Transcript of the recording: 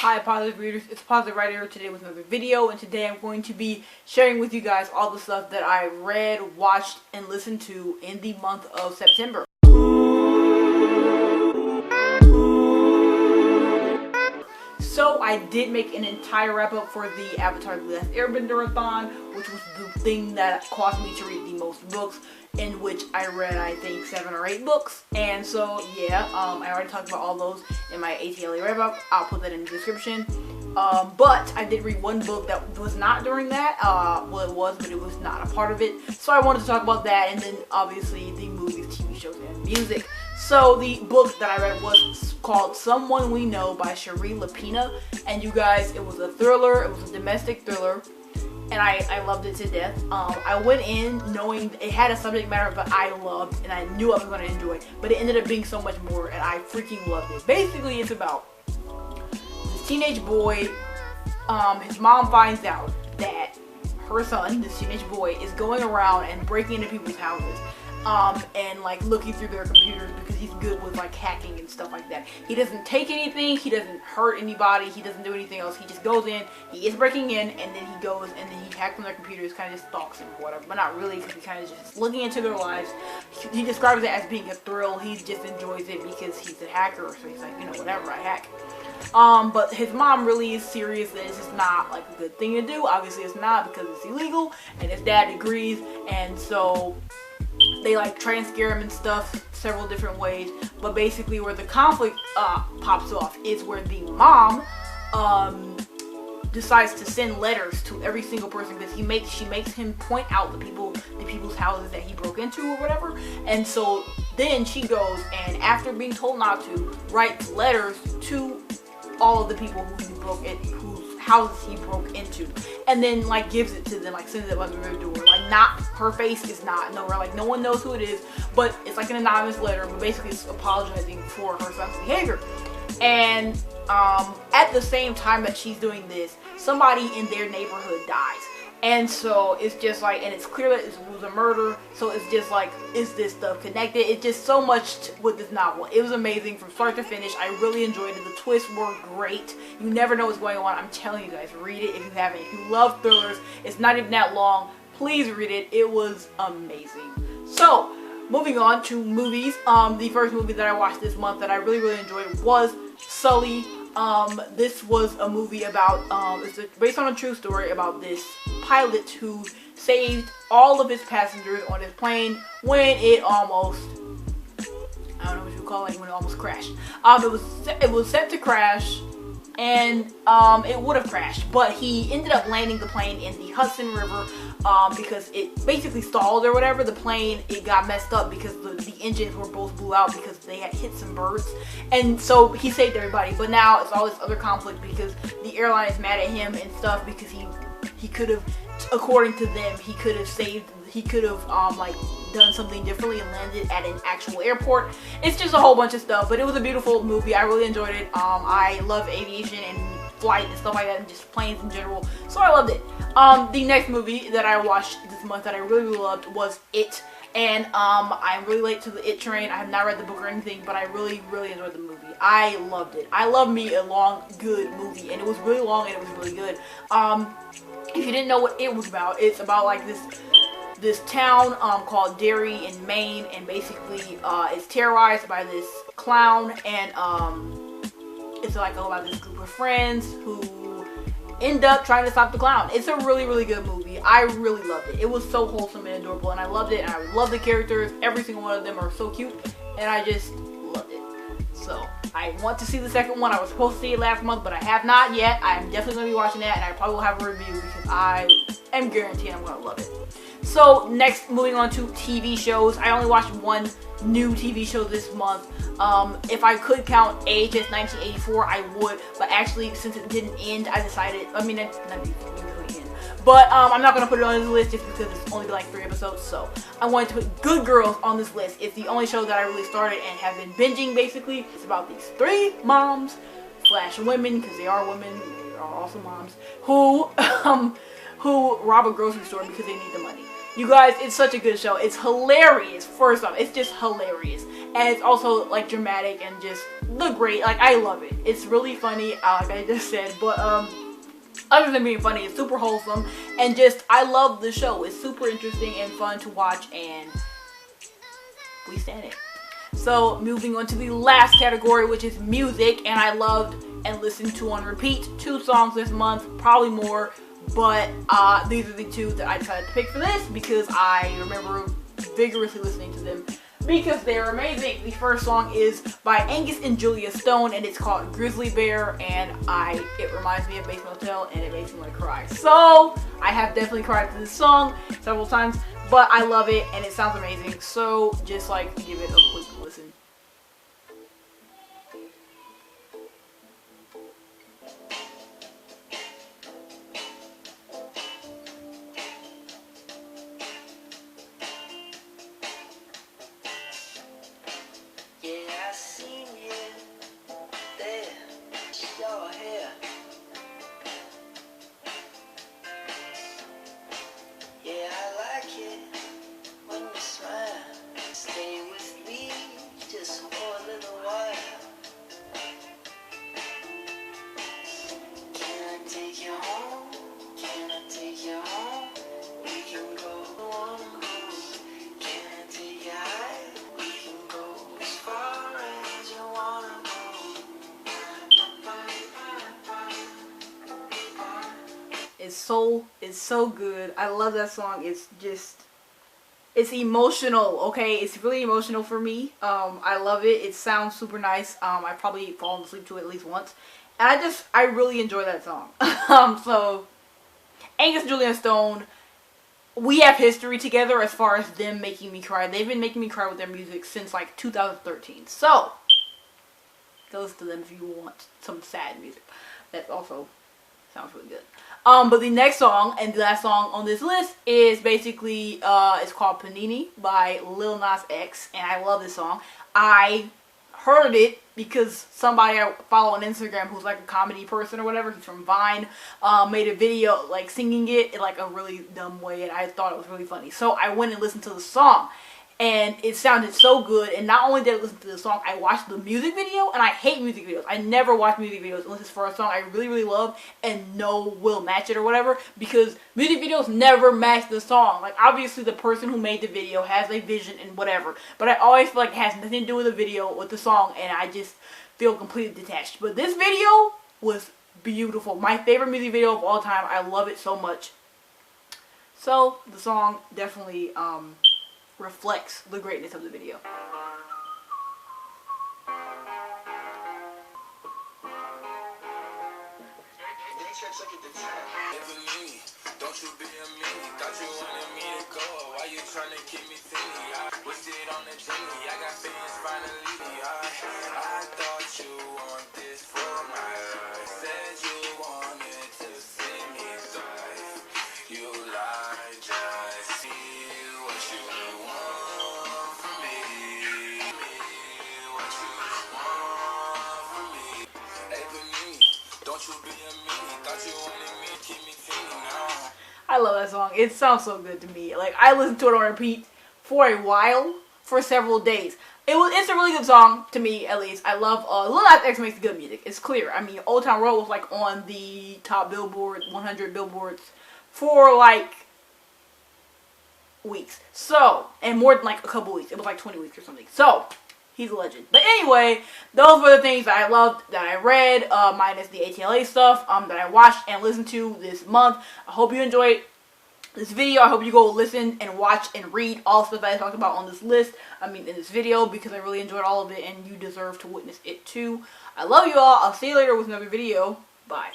Hi positive readers, it's Positive Writer today with another video, and today I'm going to be sharing with you guys all the stuff that I read, watched, and listened to in the month of September. So I did make an entire wrap up for the Avatar: The Last Airbender-a-thon, which was the thing that caused me to read the most books, in which I read, I think, 7 or 8 books. And so, yeah, I already talked about all those in my ATLA wrap-up. I'll put that in the description. But I did read one book that was not during that. Well, it was, but it was not a part of it. So I wanted to talk about that, and then, obviously, the movies, TV shows, and music. So the book that I read was called Someone We Know by Cherie Lapina. And you guys, it was a thriller. It was a domestic thriller. And I loved it to death. I went in knowing it had a subject matter that I loved, and I knew I was going to enjoy it. But it ended up being so much more, and I freaking loved it. Basically, it's about this teenage boy. His mom finds out that her son, this teenage boy, is going around and breaking into people's houses. And like looking through their computers because he's good with like hacking and stuff like that. He doesn't take anything, he doesn't hurt anybody, he doesn't do anything else. He just goes in, he is breaking in, and then he goes and then he hacks on their computers, kind of just stalks them or whatever. But not really, because he kind of just looking into their lives. He describes it as being a thrill. He just enjoys it because he's a hacker, so he's like, you know, whatever, I hack. But his mom really is serious that it's just not like a good thing to do. Obviously it's not, because it's illegal, and his dad agrees, and so they like try and scare him and stuff several different ways. But basically where the conflict pops off is where the mom decides to send letters to every single person, because she makes him point out the people's houses that he broke into or whatever. And so then she goes and, after being told not to, writes letters to all of the people whose houses he broke into, and then like gives it to them, like sends it under their door. Like, not, her face is not nowhere, like no one knows who it is, but it's like an anonymous letter, but basically it's apologizing for her son's behavior. And at the same time that she's doing this, somebody in their neighborhood dies. And so it's just like, and it's clear that it was a murder, so it's just like, is this stuff connected? It's just so much with this novel. It was amazing from start to finish. I really enjoyed it. The twists were great. You never know what's going on. I'm telling you guys, read it if you haven't. If you love thrillers, it's not even that long. Please read it. It was amazing. So, moving on to movies. The first movie that I watched this month that I really enjoyed was Sully. This was a movie about, it's based on a true story about this pilot who saved all of his passengers on his plane when it almost, I don't know what you would call it, when it almost crashed. It was set to crash, and it would have crashed, but he ended up landing the plane in the Hudson River because it basically stalled or whatever. The plane, it got messed up because the engines were both blew out because they had hit some birds, and so he saved everybody. But now it's all this other conflict because the airline is mad at him and stuff, because he could have, according to them, he could have like done something differently and landed at an actual airport. It's just a whole bunch of stuff, but it was a beautiful movie. I really enjoyed it. I love aviation and flight and stuff like that, and just planes in general, so I loved it. The next movie that I watched this month that I really loved was It. And I'm really late to the It train. I have not read the book or anything, but I really enjoyed the movie. I loved it. I love me a long, good movie, and it was really long and it was really good. If you didn't know what it was about, it's about like this town called Derry in Maine, and basically it's terrorized by this clown, and it's like about this group of friends who end up trying to stop the clown. It's a really good movie. I really loved it. It was so wholesome and adorable, and I loved it, and I love the characters. Every single one of them are so cute, and I just loved it. So I want to see the second one. I was supposed to see it last month, but I have not yet. I am definitely going to be watching that, and I probably will have a review because I am guaranteed I'm going to love it. So next, moving on to TV shows. I only watched one new TV show this month. If I could count AHS 1984, I would, but actually, since it didn't end, I decided, I mean, it didn't really end, but I'm not going to put it on this list just because it's only been like 3 episodes, so I wanted to put Good Girls on this list. It's the only show that I really started and have been binging, basically. It's about these 3 moms / women, because they are women, they are also moms, who rob a grocery store because they need the money. You guys, it's such a good show. It's hilarious. First off, it's just hilarious. And it's also like dramatic and just look great. Like, I love it. It's really funny, like I just said. But other than being funny, it's super wholesome. And just, I love the show. It's super interesting and fun to watch. And we stand it. So, moving on to the last category, which is music. And I loved and listened to on repeat 2 songs this month. Probably more. But these are the 2 that I decided to pick for this because I remember vigorously listening to them because they're amazing. The first song is by Angus and Julia Stone and it's called Grizzly Bear, and it reminds me of Bates Motel and it makes me want to cry. So I have definitely cried to this song several times, but I love it and it sounds amazing. So just like give it a quick listen. It's so good. I love that song. It's emotional, okay? It's really emotional for me. I love it. It sounds super nice. I've probably fallen asleep to it at least once. And I really enjoy that song. So, Angus and Julia Stone, we have history together as far as them making me cry. They've been making me cry with their music since like 2013. So, go listen to them if you want some sad music. That also sounds really good. But the next song and the last song on this list is basically, it's called Panini by Lil Nas X, and I love this song. I heard it because somebody I follow on Instagram who's like a comedy person or whatever, he's from Vine, made a video like singing it in like a really dumb way, and I thought it was really funny. So I went and listened to the song. And it sounded so good, and not only did I listen to the song, I watched the music video, and I hate music videos. I never watch music videos unless it's for a song I really, really love and know will match it or whatever, because music videos never match the song. Like, obviously, the person who made the video has a vision and whatever, but I always feel like it has nothing to do with the video, with the song, and I just feel completely detached. But this video was beautiful. My favorite music video of all time. I love it so much. So, the song definitely, reflects the greatness of the video. Don't you be a meanie, thought you wanted me to go. Why you trying to keep me thinny? I wasted on the genie, I got fans finally. I thought you want this for my life. Said you wanted to see me thrive. You lied, just see what you want from me. What you want from me. Hey, Panini, don't you be a meanie, thought you wanted me to keep me thinny now. I love that song. It sounds so good to me. Like, I listened to it on repeat for a while, for several days. It's a really good song, to me, at least. I love, Lil Nas X makes good music. It's clear. I mean, Old Town Road was, like, on the top Billboard, 100 billboards for, like, weeks. So, and more than, like, a couple weeks. It was, like, 20 weeks or something. So, he's a legend. But anyway, those were the things that I loved, that I read, minus the ATLA stuff, that I watched and listened to this month. I hope you enjoyed this video. I hope you go listen and watch and read all the stuff that I talked about on this list. I mean, in this video, because I really enjoyed all of it and you deserve to witness it too. I love you all. I'll see you later with another video. Bye.